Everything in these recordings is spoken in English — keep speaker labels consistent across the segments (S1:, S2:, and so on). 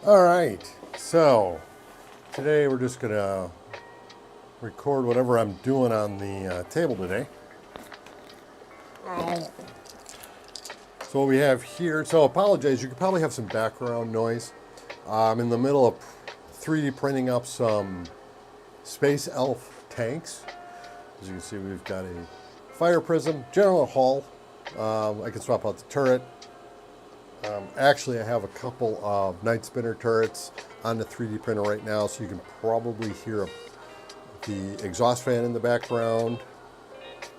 S1: All right, so today we're just gonna record whatever I'm doing on the table today. So what we have here, so apologize, you could probably have some background noise. I'm in the middle of 3D printing up some Space Elf tanks. As you can see, we've got a fire prism, general hull. I can swap out the turret. Actually, I have a couple of night spinner turrets on the 3D printer right now, so you can probably hear the exhaust fan in the background.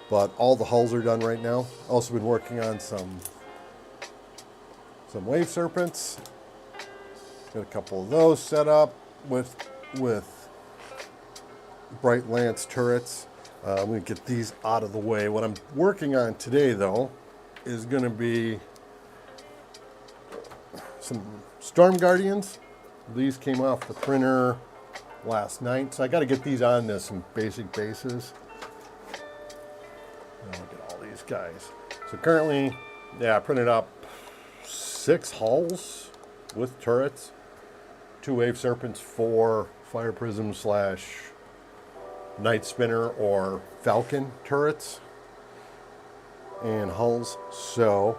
S1: But all the hulls are done right now. Also been working on some wave serpents. Got a couple of those set up with Bright Lance turrets. I'm going to get these out of the way. What I'm working on today, though, is going to be some Storm Guardians. These came off the printer last night, so I got to get these on to some basic bases. Look at all these guys. So currently, I printed up 6 hulls with turrets, 2 wave serpents, 4 fire prism / night spinner or falcon turrets and hulls. So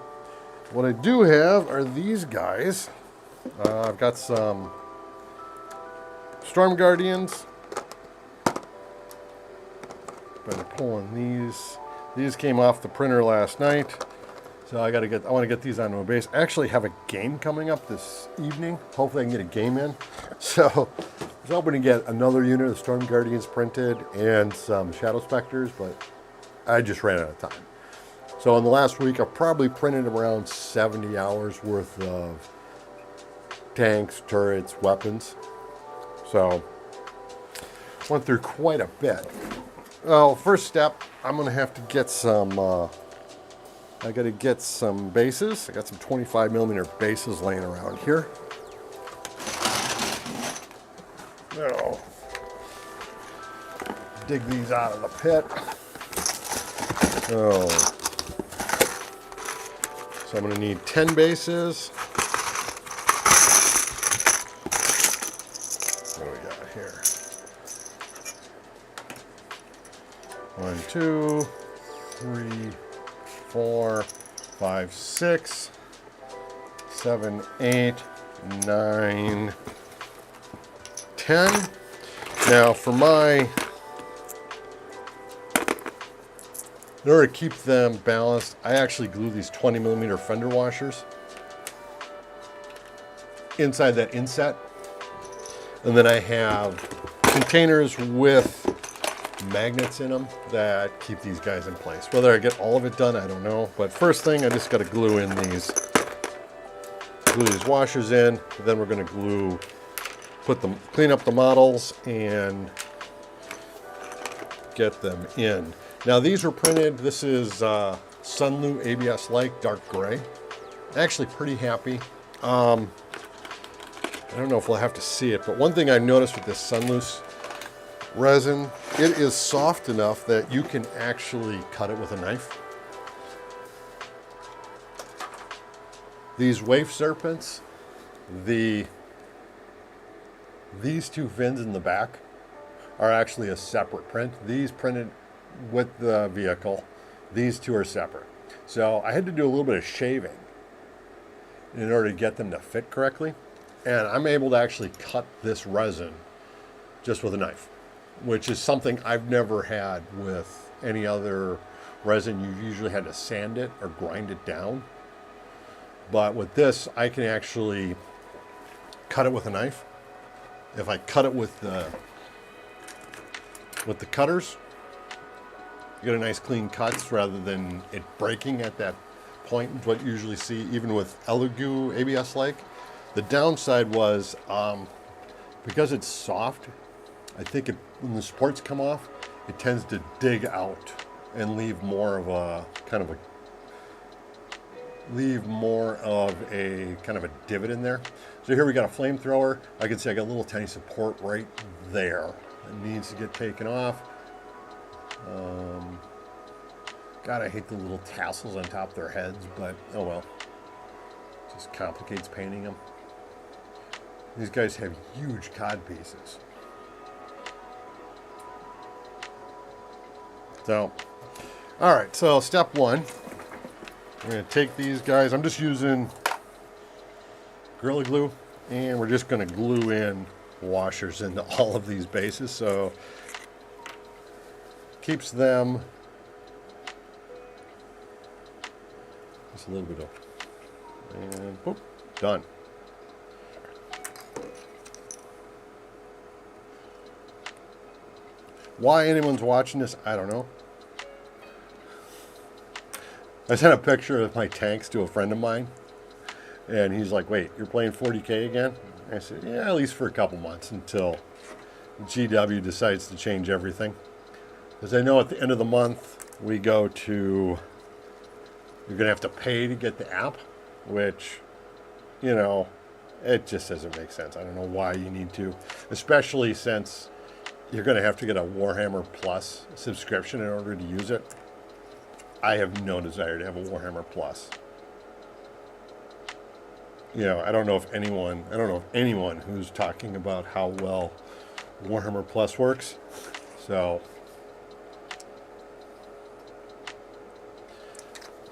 S1: what I do have are these guys. I've got some Storm Guardians. Been pulling these. These came off the printer last night. So I want to get these onto a base. I actually have a game coming up this evening. Hopefully I can get a game in. So I was hoping to get another unit of Storm Guardians printed and some Shadow Specters, but I just ran out of time. So in the last week, I've probably printed around 70 hours worth of tanks, turrets, weapons. So went through quite a bit. Well, first step, I'm going to have to get some, I got to get some bases. I got some 25mm bases laying around here. Now, dig these out of the pit. So I'm going to need 10 bases. What do we got here? 1, 2, 3, 4, 5, 6, 7, 8, 9, 10. Now for in order to keep them balanced, I actually glue these 20mm fender washers inside that inset. And then I have containers with magnets in them that keep these guys in place. Whether I get all of it done, I don't know. But first thing, I just got to glue these washers in. Then we're going to clean up the models and get them in. Now these were printed, this is Sunlu ABS Like dark gray. Actually pretty happy. I don't know if we'll have to see it, but one thing I noticed with this Sunlu resin, it is soft enough that you can actually cut it with a knife. These wave serpents, these 2 fins in the back are actually a separate print. These printed with the vehicle. These 2 are separate. So I had to do a little bit of shaving in order to get them to fit correctly. And I'm able to actually cut this resin just with a knife, which is something I've never had with any other resin. You usually had to sand it or grind it down. But with this, I can actually cut it with a knife. If I cut it with the cutters, you get a nice clean cuts rather than it breaking at that point. What you usually see even with Elegoo ABS Like. The downside was because it's soft, I think when the supports come off, it tends to dig out and leave more of a kind of a divot in there. So here we got a flamethrower. I can see I got a little tiny support right there. It needs to get taken off. God, I hate the little tassels on top of their heads, but oh well. Just complicates painting them. These guys have huge cod pieces. So, all right, so step one, we're gonna take these guys, I'm just using Gorilla Glue, and we're just gonna glue in washers into all of these bases, so keeps them just a little bit of, and boop, done. Why anyone's watching this, I don't know. I sent a picture of my tanks to a friend of mine, and he's like, wait, you're playing 40K again? I said, yeah, at least for a couple months until GW decides to change everything. Because I know at the end of the month, we go to, you're going to have to pay to get the app, which, you know, it just doesn't make sense. I don't know why you need to, especially since you're going to have to get a Warhammer Plus subscription in order to use it. I have no desire to have a Warhammer Plus. You know, I don't know if anyone who's talking about how well Warhammer Plus works. So,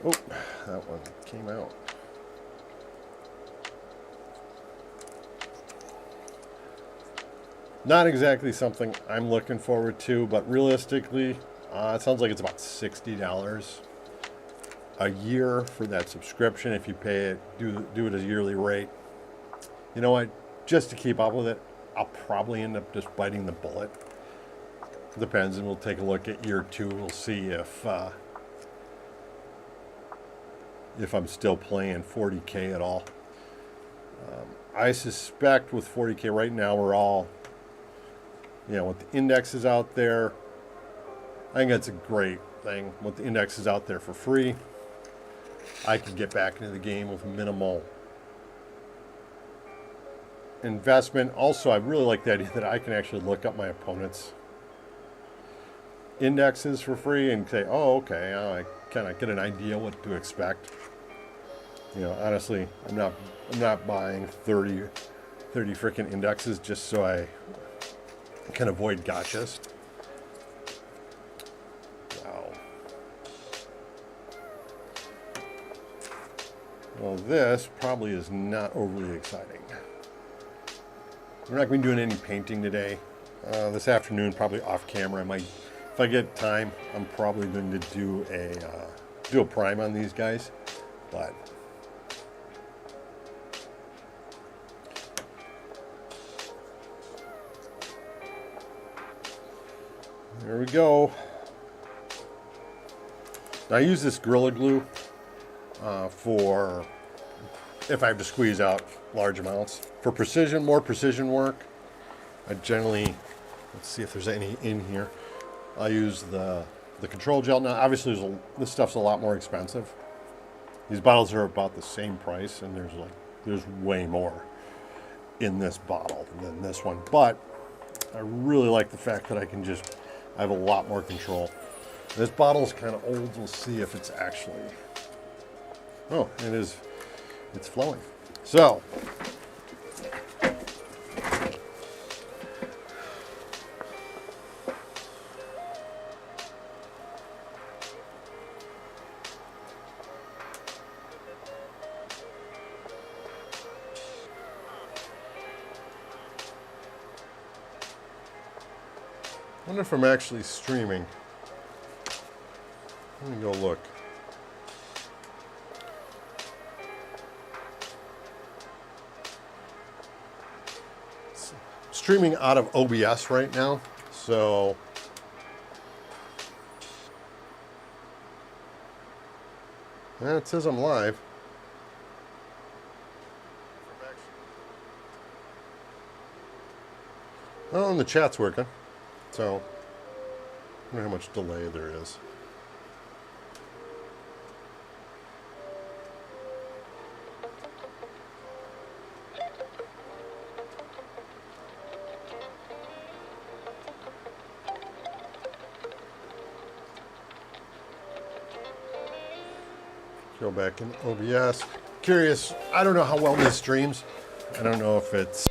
S1: oh, that one came out. Not exactly something I'm looking forward to, but realistically, it sounds like it's about $60 a year for that subscription. If you pay it, do it as a yearly rate. You know what? Just to keep up with it, I'll probably end up just biting the bullet. Depends, and we'll take a look at year 2. We'll see if I'm still playing 40K at all. I suspect with 40K right now, we're all, you know, with the indexes out there, I think that's a great thing. With the indexes out there for free, I can get back into the game with minimal investment. Also, I really like the idea that I can actually look up my opponent's indexes for free and say, oh, okay, I kind of get an idea what to expect. You know, honestly, I'm not buying 30 freaking indexes just so I can avoid gotchas. Wow. Well, this probably is not overly exciting. We're not going to be doing any painting today. This afternoon, probably off camera. If I get time, I'm probably going to do a prime on these guys. But there we go. Now, I use this Gorilla Glue for if I have to squeeze out large amounts. For precision, more precision work, I generally, let's see if there's any in here. I use the control gel. Now, obviously, this stuff's a lot more expensive. These bottles are about the same price, and there's way more in this bottle than this one. But I really like the fact that I have a lot more control. This bottle's kind of old. We'll see if it's actually, oh, it is, it's flowing. So, I wonder if I'm actually streaming. Let me go look. Streaming out of OBS right now, so it says I'm live. Oh, and the chat's working, so I wonder how much delay there is. Go back in OBS. Curious, I don't know how well this streams. I don't know if it's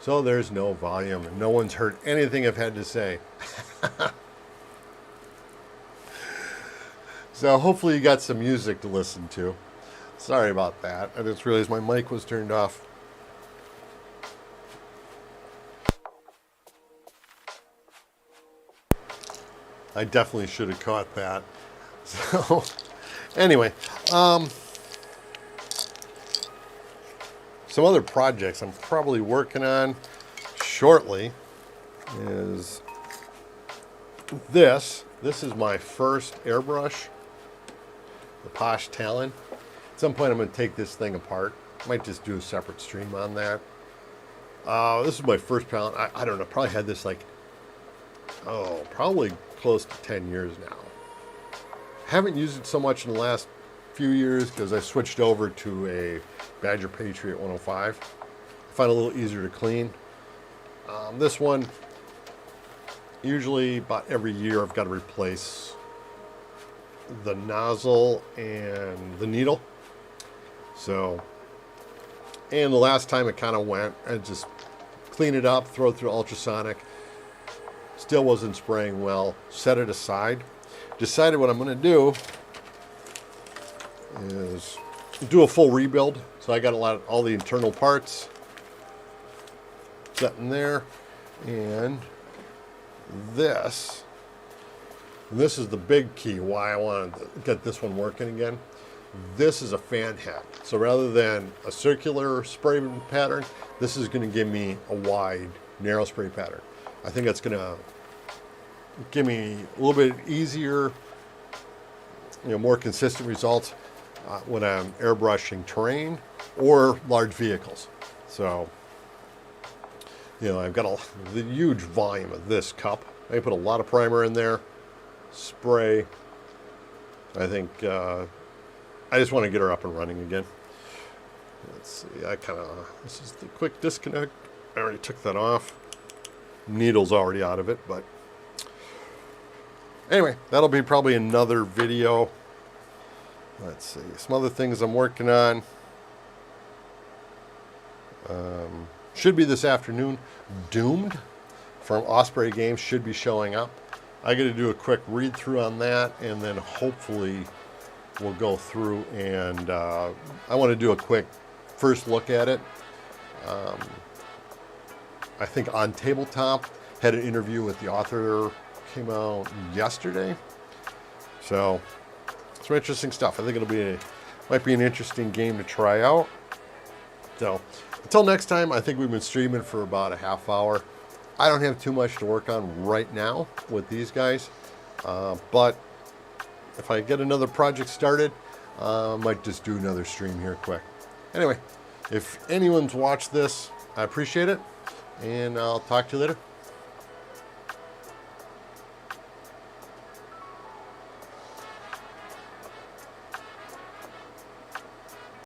S1: So there's no volume, and no one's heard anything I've had to say. So hopefully you got some music to listen to. Sorry about that. I just realized my mic was turned off. I definitely should have caught that. So anyway, some other projects I'm probably working on shortly is this. This is my first airbrush, the Posh Talon. At some point I'm going to take this thing apart. Might just do a separate stream on that. This is my first palette. I don't know, probably had this like, probably close to 10 years now. Haven't used it so much in the last few years because I switched over to a Badger Patriot 105. I find it a little easier to clean. This one, usually about every year I've got to replace the nozzle and the needle. So, and the last time it kind of went, I just clean it up, throw it through ultrasonic. Still wasn't spraying well. Set it aside. Decided what I'm going to do is do a full rebuild. So I got all the internal parts set in there, and this is the big key why I wanted to get this one working again. This is a fan head. So rather than a circular spray pattern, this is going to give me a wide, narrow spray pattern. I think that's going to give me a little bit easier, more consistent results when I'm airbrushing terrain or large vehicles. So, I've got the huge volume of this cup. I put a lot of primer in there, spray. I think I just want to get her up and running again. Let's see, this is the quick disconnect. I already took that off. Needle's already out of it, but anyway, that'll be probably another video. Let's see, some other things I'm working on. Should be this afternoon. Doomed from Osprey Games should be showing up. I got to do a quick read through on that, and then hopefully we'll go through and I want to do a quick first look at it. I think on Tabletop had an interview with the author, came out yesterday. So some interesting stuff. I think might be an interesting game to try out. So until next time, I think we've been streaming for about a half hour. I don't have too much to work on right now with these guys, but if I get another project started, I might just do another stream here quick. Anyway, if anyone's watched this, I appreciate it, and I'll talk to you later.